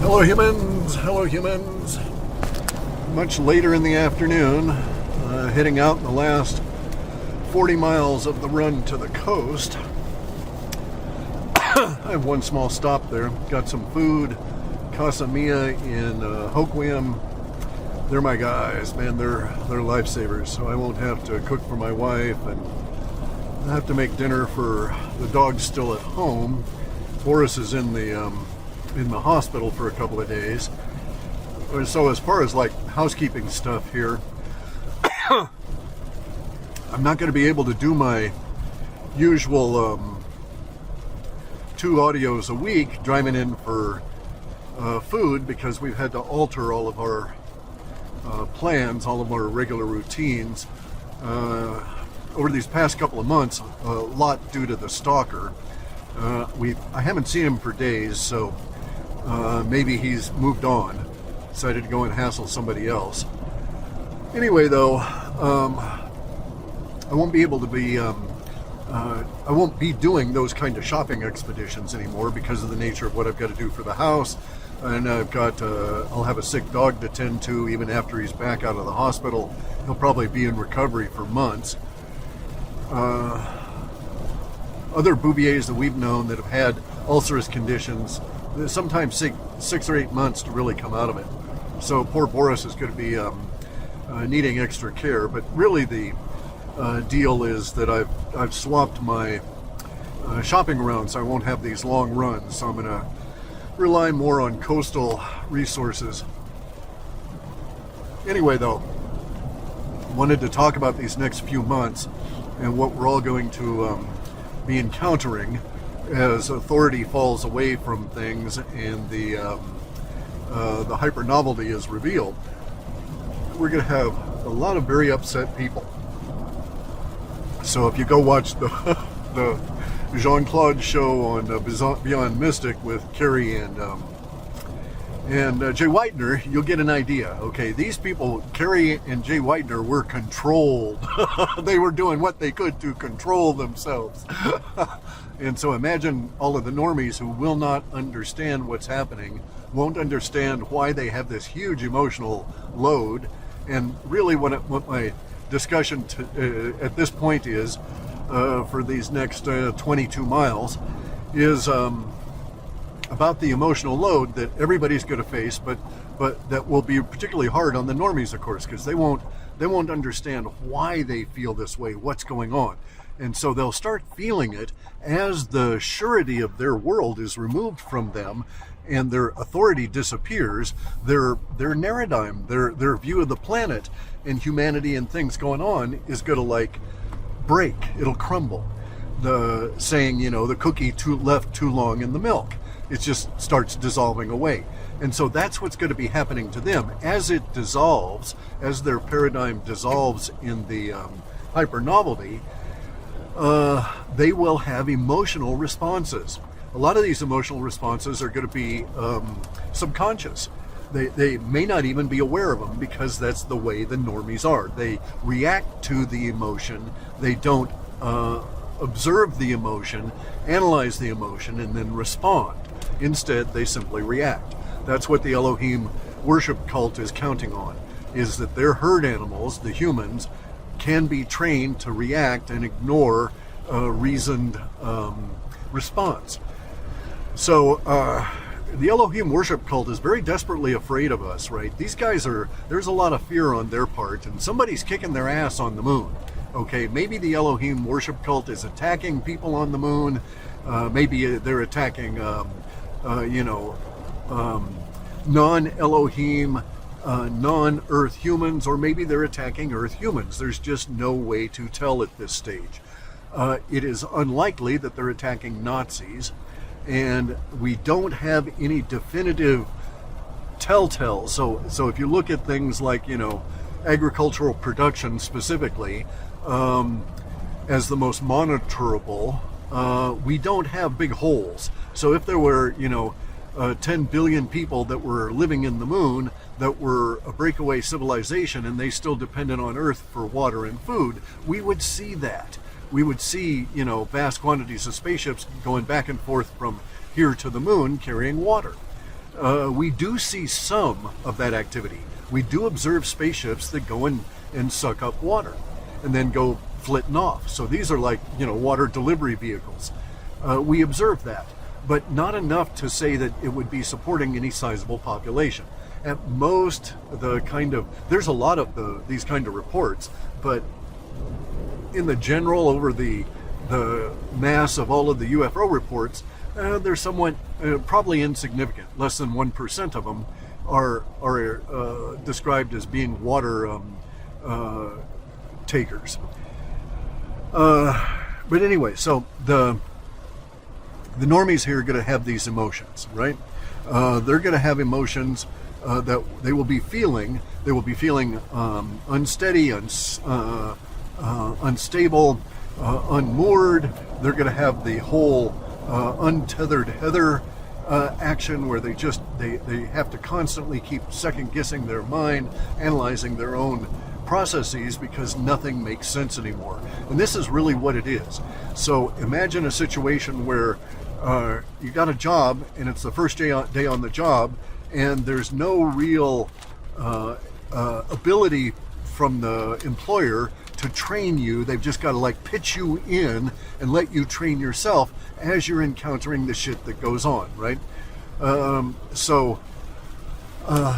Hello humans, much later in the afternoon, heading out in the last 40 miles of the run to the coast. I have one small stop there, got some food, Casa Mia in Hoquiam. They're my guys, man, they're lifesavers, so I won't have to cook for my wife, and I have to make dinner for the dogs still at home. Boris is in the hospital for a couple of days. So as far as like housekeeping stuff here, I'm not going to be able to do my usual 2 audios a week driving in for food, because we've had to alter all of our plans, all of our regular routines over these past couple of months, a lot due to the stalker. I haven't seen him for days, so maybe he's moved on, decided to go and hassle somebody else. Anyway, though, I won't be able to be, I won't be doing those kind of shopping expeditions anymore because of the nature of what I've got to do for the house. And I'll have a sick dog to tend to even after he's back out of the hospital. He'll probably be in recovery for months. Other bouviers that we've known that have had ulcerous conditions, sometimes 6 or 8 months to really come out of it. So poor Boris is going to be needing extra care. But really the deal is that I've swapped my shopping around, so I won't have these long runs. So I'm going to rely more on coastal resources. Anyway, though, wanted to talk about these next few months and what we're all going to be encountering as authority falls away from things and the hyper novelty is revealed. We're going to have a lot of very upset people. So if you go watch the Jean-Claude show on Beyond Mystic with Carrie and Jay Whitener, you'll get an idea. Okay, these people, Carrie and Jay Whitener, were controlled. They were doing what they could to control themselves. And so imagine all of the normies who will not understand what's happening, won't understand why they have this huge emotional load. And really what my discussion at this point is, for these next 22 miles, is about the emotional load that everybody's going to face, but that will be particularly hard on the normies, of course, because they won't understand why they feel this way, what's going on. And so they'll start feeling it as the surety of their world is removed from them and their authority disappears. Their paradigm, their view of the planet and humanity and things going on is going to like break. It'll crumble. The saying, the cookie left too long in the milk. It just starts dissolving away. And so that's what's going to be happening to them. As it dissolves, as their paradigm dissolves in the hyper novelty, they will have emotional responses. A lot of these emotional responses are going to be subconscious. They may not even be aware of them, because that's the way the normies are. They react to the emotion. They don't observe the emotion, analyze the emotion, and then respond. Instead, they simply react. That's what the Elohim worship cult is counting on, is that their herd animals, the humans, can be trained to react and ignore reasoned response. So the Elohim worship cult is very desperately afraid of us, right? These guys there's a lot of fear on their part, and somebody's kicking their ass on the moon. Okay, maybe the Elohim worship cult is attacking people on the moon. Maybe they're attacking, non-Elohim, non-Earth humans, or maybe they're attacking Earth humans. There's just no way to tell at this stage. It is unlikely that they're attacking Nazis, and we don't have any definitive telltale. So if you look at things like, agricultural production specifically, as the most monitorable, we don't have big holes. So if there were, 10 billion people that were living in the moon that were a breakaway civilization and they still depended on Earth for water and food, we would see that. We would see, vast quantities of spaceships going back and forth from here to the moon carrying water. we do see some of that activity. We do observe spaceships that go in and suck up water and then go flitting off. So these are like, water delivery vehicles. We observe that, but not enough to say that it would be supporting any sizable population. At most, there's a lot of these kind of reports, but in the general, over the mass of all of the UFO reports, they're somewhat probably insignificant. Less than 1% of them are described as being water takers. But anyway, so the normies here are going to have these emotions, right? They're going to have emotions that they will be feeling. They will be feeling unsteady, unstable, unmoored. They're going to have the whole untethered Heather action, where they have to constantly keep second guessing their mind, analyzing their own processes, because nothing makes sense anymore. And this is really what it is. So imagine a situation where you got a job and it's the first day on the job, and there's no real ability from the employer to train you. They've just got to pitch you in and let you train yourself as you're encountering the shit that goes on, right? So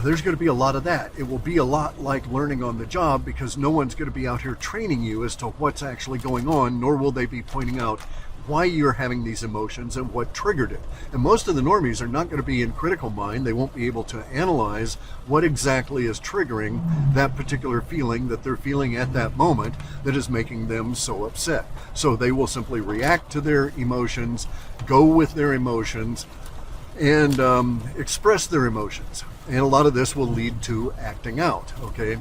there's going to be a lot of that. It will be a lot like learning on the job, because no one's going to be out here training you as to what's actually going on, nor will they be pointing out why you're having these emotions and what triggered it. And most of the normies are not going to be in critical mind. They won't be able to analyze what exactly is triggering that particular feeling that they're feeling at that moment that is making them so upset. So they will simply react to their emotions, go with their emotions, and express their emotions. And a lot of this will lead to acting out, okay?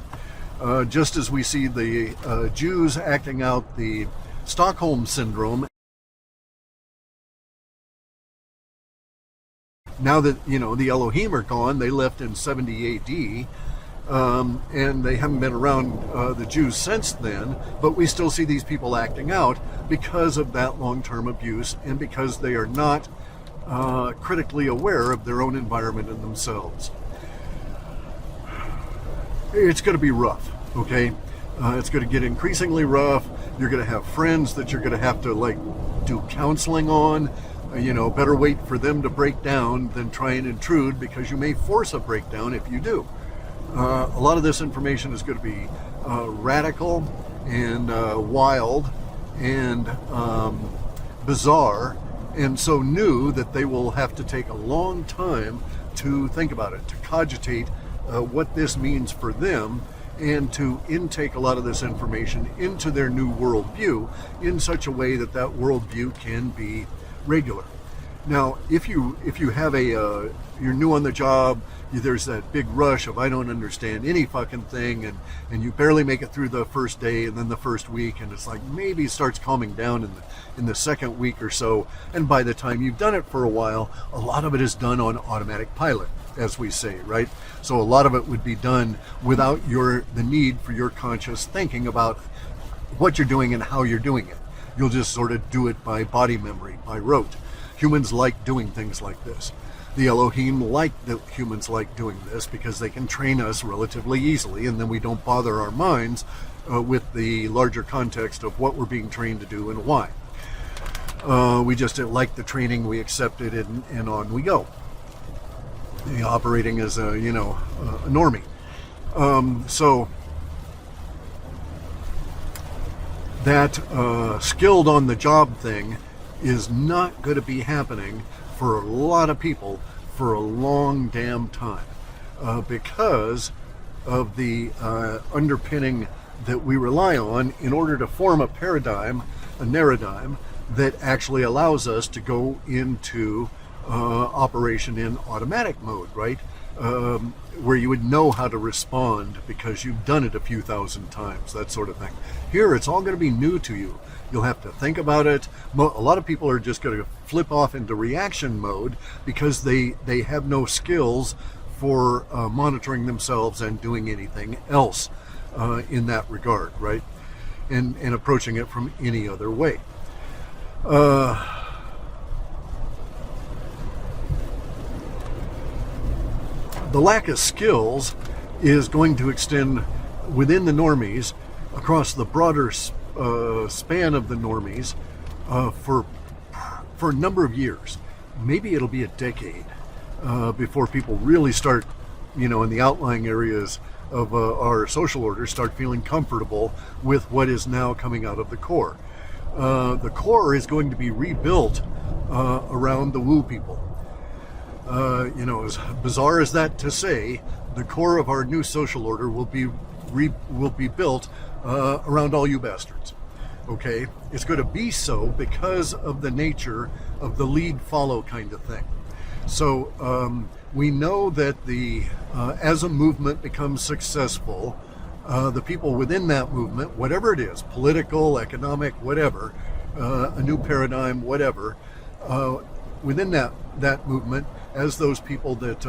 Just as we see the Jews acting out the Stockholm Syndrome. Now that, the Elohim are gone, they left in 70 AD, and they haven't been around the Jews since then, but we still see these people acting out because of that long-term abuse, and because they are not critically aware of their own environment and themselves. It's going to be rough, okay? It's going to get increasingly rough. You're going to have friends that you're going to have to do counseling on. Better wait for them to break down than try and intrude, because you may force a breakdown if you do. A lot of this information is going to be radical and wild and bizarre, and so new that they will have to take a long time to think about it, to cogitate what this means for them, and to intake a lot of this information into their new worldview in such a way that that worldview can be regular. Now, if you have you're new on the job, there's that big rush of I don't understand any fucking thing, and you barely make it through the first day and then the first week, and it's like maybe it starts calming down in the second week or so, and by the time you've done it for a while, a lot of it is done on automatic pilot, as we say, right? So a lot of it would be done without the need for your conscious thinking about what you're doing and how you're doing it. You'll just sort of do it by body memory, by rote. Humans like doing things like this. The Elohim like that humans like doing this because they can train us relatively easily, and then we don't bother our minds with the larger context of what we're being trained to do and why. We just like the training, we accept it, and on we go. Operating as a normie. So that skilled on the job thing is not going to be happening for a lot of people for a long damn time, because of the underpinning that we rely on in order to form a paradigm, a narrative that actually allows us to go into operation in automatic mode, right? Where you would know how to respond because you've done it a few thousand times, that sort of thing. Here, it's all going to be new to you. You'll have to think about it. A lot of people are just going to flip off into reaction mode because they have no skills for monitoring themselves and doing anything else in that regard, right? And approaching it from any other way. the lack of skills is going to extend within the normies across the broader span of the normies for a number of years. Maybe it'll be a decade before people really start, in the outlying areas of our social order, start feeling comfortable with what is now coming out of the core. The core is going to be rebuilt around the Wu people. As bizarre as that to say, the core of our new social order will be built around all you bastards. Okay, it's going to be so because of the nature of the lead follow kind of thing. So we know that as a movement becomes successful, the people within that movement, whatever it is, political, economic, whatever, a new paradigm, whatever, within that movement, as those people that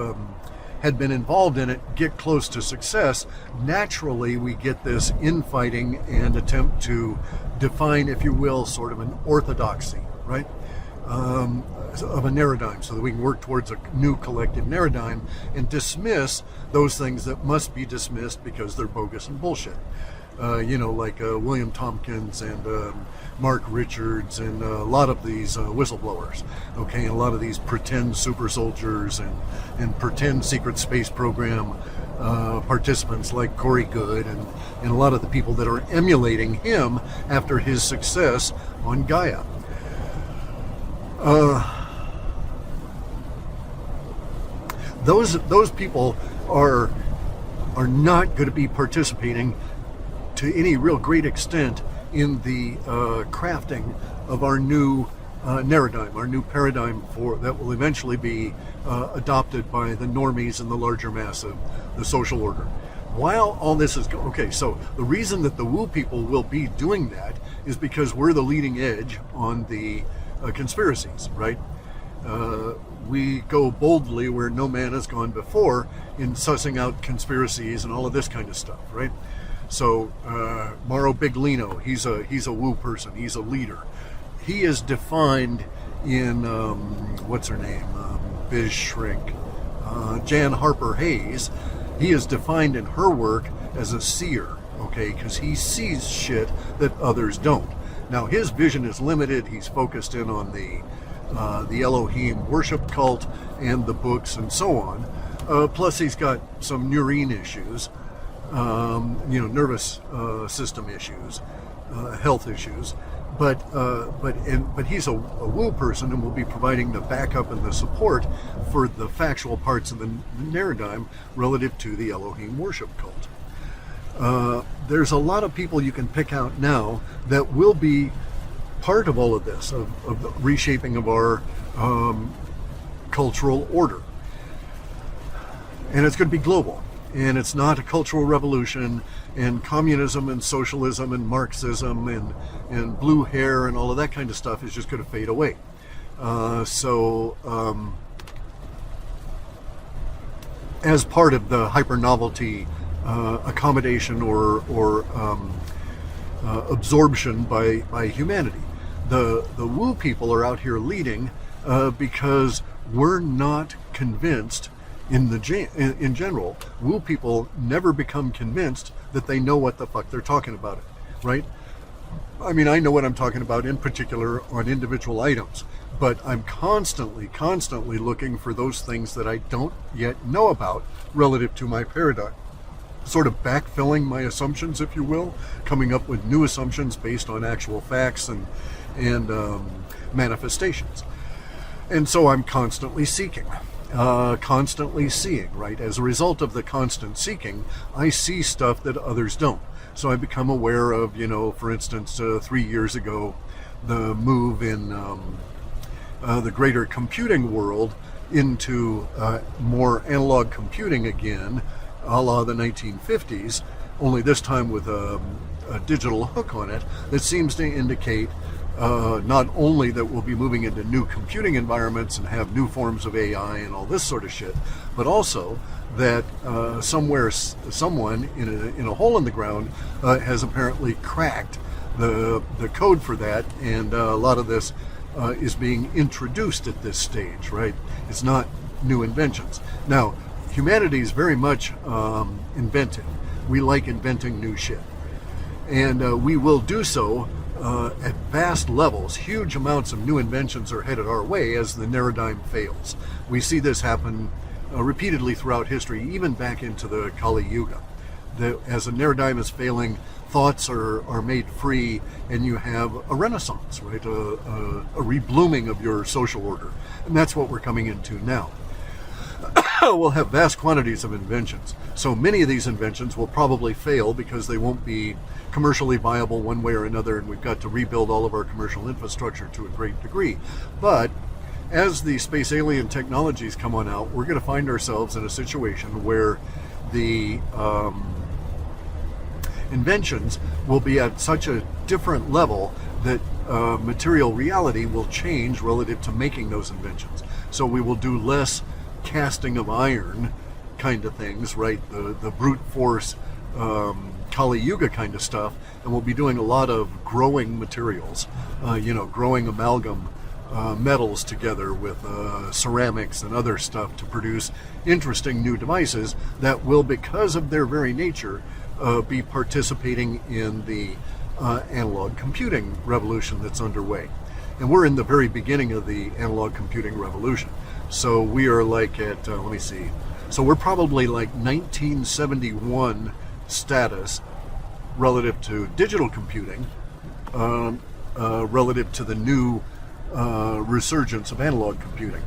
had been involved in it get close to success, naturally we get this infighting and attempt to define, if you will, sort of an orthodoxy, right? Of a narrative, so that we can work towards a new collective narrative and dismiss those things that must be dismissed because they're bogus and bullshit. Like William Tompkins and Mark Richards and a lot of these whistleblowers, okay, and a lot of these pretend super soldiers and pretend secret space program participants like Corey Goode and a lot of the people that are emulating him after his success on Gaia. Those people are not going to be participating to any real great extent in the crafting of our new narrative, our new paradigm that will eventually be adopted by the normies and the larger mass of the social order. While all this is okay, so the reason that the Wu people will be doing that is because we're the leading edge on the conspiracies, right? We go boldly where no man has gone before in sussing out conspiracies and all of this kind of stuff, right? So Mauro Biglino, he's a Wu person, he's a leader. He is defined in what's her name, Biz Shrink, Jan Harper Hayes. He is defined in her work as a seer, okay, because he sees shit that others don't. Now his vision is limited. He's focused in on the Elohim worship cult and the books and so on. Plus he's got some neurine issues, nervous system issues, health issues. But he's a Wu person and will be providing the backup and the support for the factual parts of the narrative relative to the Elohim worship cult. There's a lot of people you can pick out now that will be part of all of this, of the reshaping of our cultural order. And it's going to be global. And it's not a cultural revolution, and communism and socialism and Marxism and blue hair and all of that kind of stuff is just going to fade away. As part of the hyper-novelty accommodation or absorption by humanity, the Wu people are out here leading because we're not convinced. In general, Wu people never become convinced that they know what the fuck they're talking about, right? I mean, I know what I'm talking about in particular on individual items, but I'm constantly looking for those things that I don't yet know about relative to my paradigm. Sort of backfilling my assumptions, if you will, coming up with new assumptions based on actual facts and manifestations. And so I'm constantly seeking. Constantly seeing, right? As a result of the constant seeking, I see stuff that others don't. So I become aware of, for instance, 3 years ago, the move in the greater computing world into more analog computing again, a la the 1950s, only this time with a digital hook on it that seems to indicate not only that we'll be moving into new computing environments and have new forms of AI and all this sort of shit, but also that someone in a hole in the ground has apparently cracked the code for that, and a lot of this is being introduced at this stage, right? It's not new inventions. Now, humanity is very much inventive. We like inventing new shit. And we will do so at vast levels. Huge amounts of new inventions are headed our way as the paradigm fails. We see this happen repeatedly throughout history, even back into the Kali Yuga. As a paradigm is failing, thoughts are made free, and you have a renaissance, right? A reblooming of your social order. And that's what we're coming into now. We'll have vast quantities of inventions. So many of these inventions will probably fail because they won't be commercially viable one way or another, and we've got to rebuild all of our commercial infrastructure to a great degree. But as the space alien technologies come on out, we're going to find ourselves in a situation where the inventions will be at such a different level that material reality will change relative to making those inventions. So we will do less casting of iron kind of things, right? The brute force Kali Yuga kind of stuff, and we'll be doing a lot of growing materials, growing amalgam metals together with ceramics and other stuff to produce interesting new devices that will, because of their very nature, be participating in the analog computing revolution that's underway. And we're in the very beginning of the analog computing revolution. So we are like at, let me see, so we're probably like 1971 status relative to digital computing, relative to the new resurgence of analog computing.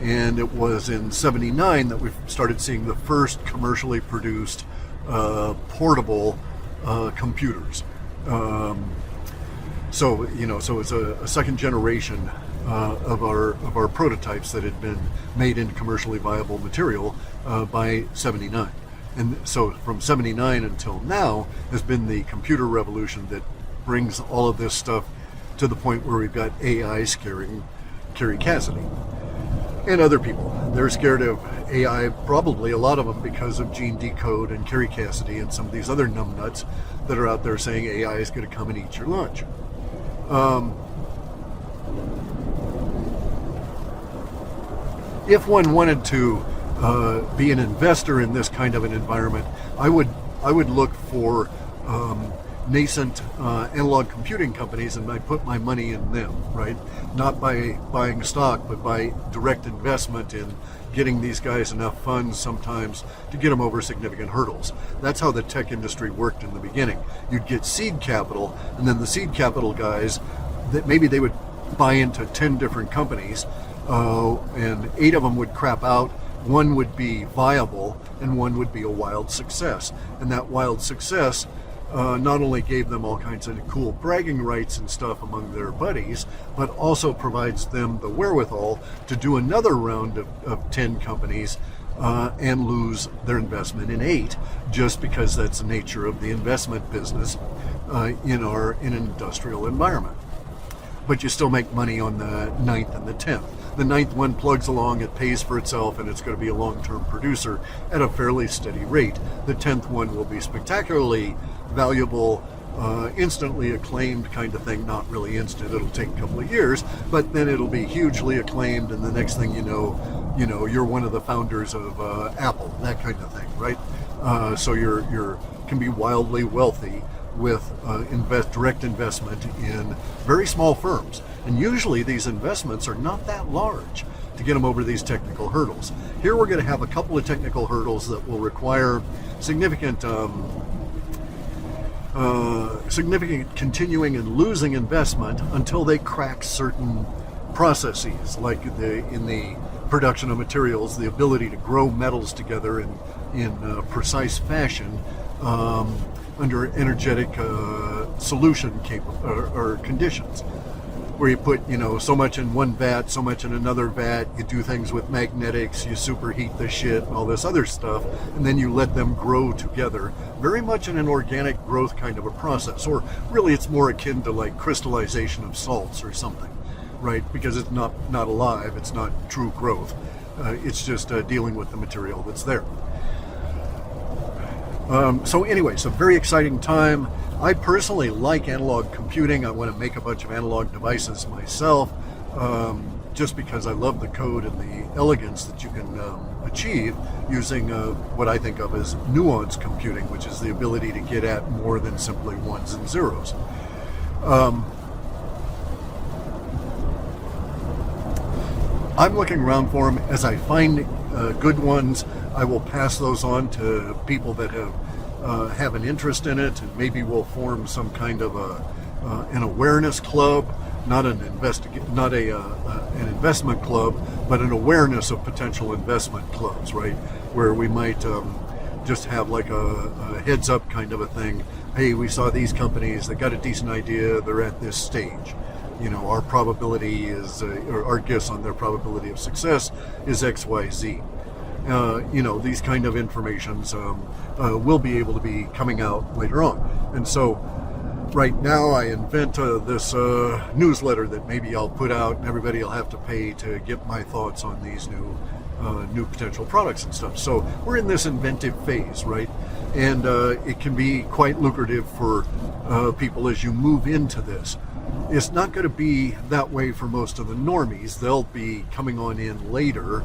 And it was in 79 that we started seeing the first commercially produced portable computers. So it's a second generation of our prototypes that had been made into commercially viable material by 79. And so from 79 until now has been the computer revolution that brings all of this stuff to the point where we've got AI scaring Carrie Cassidy and other people. They're scared of AI, probably a lot of them because of Gene Decode and Carrie Cassidy and some of these other numbnuts that are out there saying AI is going to come and eat your lunch. If one wanted to be an investor in this kind of an environment, I would look for nascent analog computing companies, and I put my money in them, right? Not by buying stock, but by direct investment in getting these guys enough funds sometimes to get them over significant hurdles. That's how the tech industry worked in the beginning. You'd get seed capital, and then the seed capital guys, that maybe they would buy into 10 different companies, and 8 of them would crap out, 1 would be viable, and 1 would be a wild success. And that wild success not only gave them all kinds of cool bragging rights and stuff among their buddies, but also provides them the wherewithal to do another round of 10 companies and lose their investment in 8, just because that's the nature of the investment business in an industrial environment. But you still make money on the 9th and the 10th. The 9th one plugs along, it pays for itself, and it's going to be a long-term producer at a fairly steady rate. The 10th one will be spectacularly valuable, instantly acclaimed kind of thing. Not really instant, it'll take a couple of years, but then it'll be hugely acclaimed, and the next thing you know, you're one of the founders of Apple, that kind of thing, right? So you're can be wildly wealthy with direct investment in very small firms. And usually these investments are not that large to get them over these technical hurdles. Here we're going to have a couple of technical hurdles that will require significant continuing and losing investment until they crack certain processes, like in the production of materials, the ability to grow metals together in precise fashion under energetic solution or conditions, where you put so much in one vat, so much in another vat, you do things with magnetics, you superheat the shit and all this other stuff, and then you let them grow together, very much in an organic growth kind of a process. Or really it's more akin to like crystallization of salts or something, right? Because it's not alive, it's not true growth, it's just dealing with the material that's there. So anyway, it's a very exciting time. I personally like analog computing. I want to make a bunch of analog devices myself, just because I love the code and the elegance that you can achieve using what I think of as nuance computing, which is the ability to get at more than simply ones and zeros. I'm looking around for them. As I find good ones, I will pass those on to people that have an interest in it, and maybe we'll form some kind of an awareness club, not an investment club, but an awareness of potential investment clubs, right? Where we might just have like a heads up kind of a thing. Hey, we saw these companies, they got a decent idea, they're at this stage. You know, our probability is, or our guess on their probability of success is XYZ. You know, these kind of informations will be able to be coming out later on. And so right now I invent this newsletter that maybe I'll put out, and everybody will have to pay to get my thoughts on these new potential products and stuff. So we're in this inventive phase, right? And it can be quite lucrative for people as you move into this. It's not going to be that way for most of the normies. They'll be coming on in later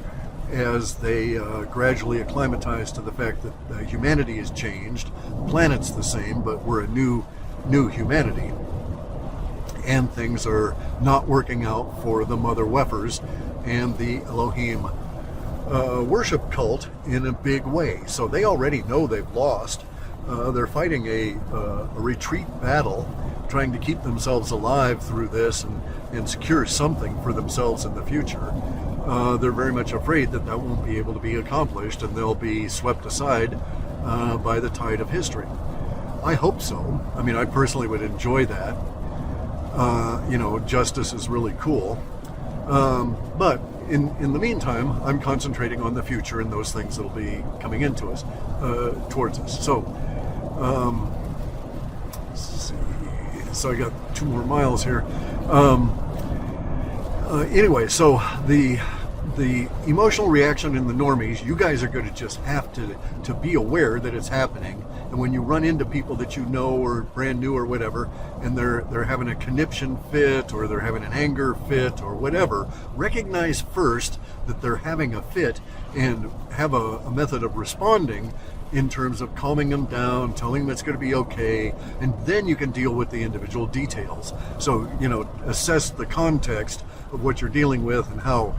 as they gradually acclimatize to the fact that humanity has changed. The planet's the same, but we're a new humanity. And things are not working out for the mother weffers and the Elohim worship cult in a big way. So they already know they've lost. They're fighting a retreat battle, trying to keep themselves alive through this and secure something for themselves in the future. They're very much afraid that won't be able to be accomplished, and they'll be swept aside by the tide of history. I hope so. I mean, I personally would enjoy that. You know, justice is really cool. But in the meantime, I'm concentrating on the future and those things that'll be coming into us, towards us. So, let's see. So I got 2 more miles here. Anyway, so the emotional reaction in the normies, you guys are going to just have to be aware that it's happening. And when you run into people that you know or brand new or whatever, and they're having a conniption fit or they're having an anger fit or whatever, recognize first that they're having a fit and have a method of responding in terms of calming them down, telling them it's going to be okay, and then you can deal with the individual details. So, you know, assess the context of what you're dealing with and how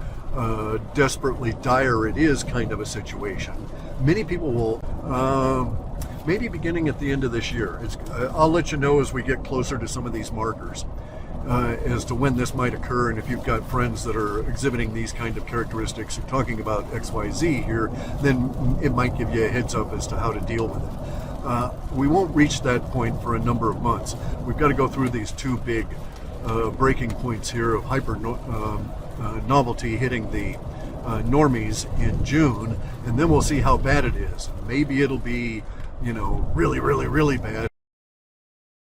desperately dire it is, kind of a situation. Many people will, maybe beginning at the end of this year. I'll let you know as we get closer to some of these markers as to when this might occur, and if you've got friends that are exhibiting these kind of characteristics and talking about XYZ here, then it might give you a heads up as to how to deal with it. We won't reach that point for a number of months. We've got to go through these 2 big breaking points here of hyper novelty hitting the normies in June, and then we'll see how bad it is. Maybe it'll be, you know, really, really, really bad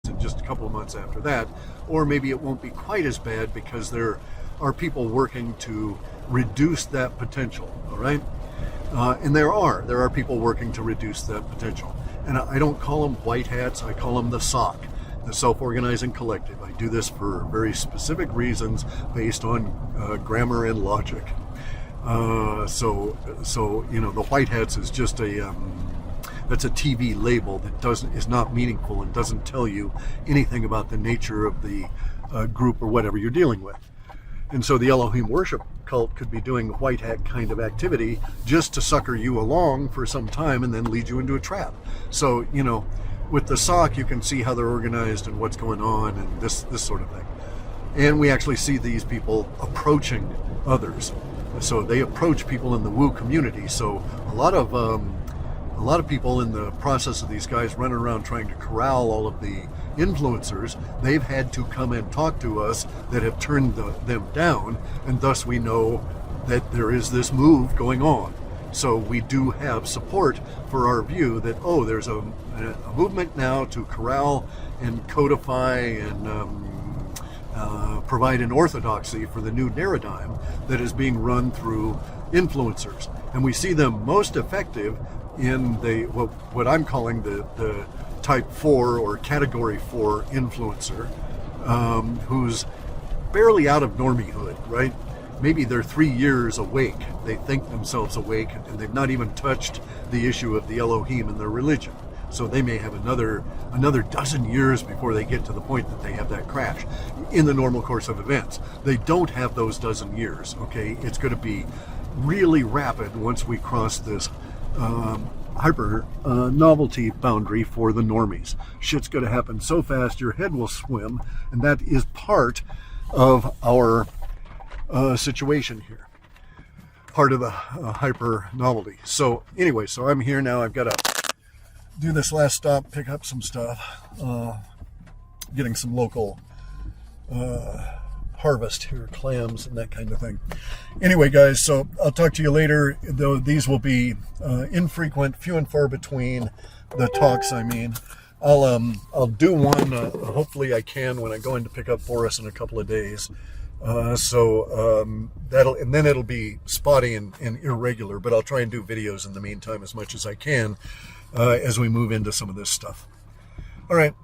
in just a couple of months after that, or maybe it won't be quite as bad because there are people working to reduce that potential. All right, and there are people working to reduce that potential, and I don't call them white hats. I call them the SOC, the Self-Organizing Collective. I do this for very specific reasons based on grammar and logic. So you know, the white hats is just that's a TV label that is not meaningful and doesn't tell you anything about the nature of the group or whatever you're dealing with. And so the Elohim worship cult could be doing white hat kind of activity just to sucker you along for some time and then lead you into a trap. So, you know, with the SOC, you can see how they're organized and what's going on and this sort of thing. And we actually see these people approaching others. So they approach people in the Woo community. So a lot of people in the process of these guys running around trying to corral all of the influencers, they've had to come and talk to us that have turned them down, and thus we know that there is this move going on. So we do have support for our view that, oh, there's a movement now to corral and codify and provide an orthodoxy for the new paradigm that is being run through influencers. And we see them most effective in what I'm calling the type 4 or category 4 influencer, who's barely out of normiehood, right? maybe they're 3 years awake. They think themselves awake, and they've not even touched the issue of the Elohim in their religion. So they may have another dozen years before they get to the point that they have that crash in the normal course of events. They don't have those dozen years, okay? It's going to be really rapid once we cross this hyper novelty boundary for the normies. Shit's going to happen so fast your head will swim, and that is part of our situation here. Part of the hyper novelty. So anyway, so I'm here now. I've got to do this last stop, pick up some stuff, getting some local harvest here, clams and that kind of thing. Anyway, guys, so I'll talk to you later. Though these will be infrequent, few and far between, the talks, I mean. I'll do one, hopefully I can, when I go in to pick up Boris in a couple of days. And then it'll be spotty and irregular, but I'll try and do videos in the meantime as much as I can as we move into some of this stuff. All right.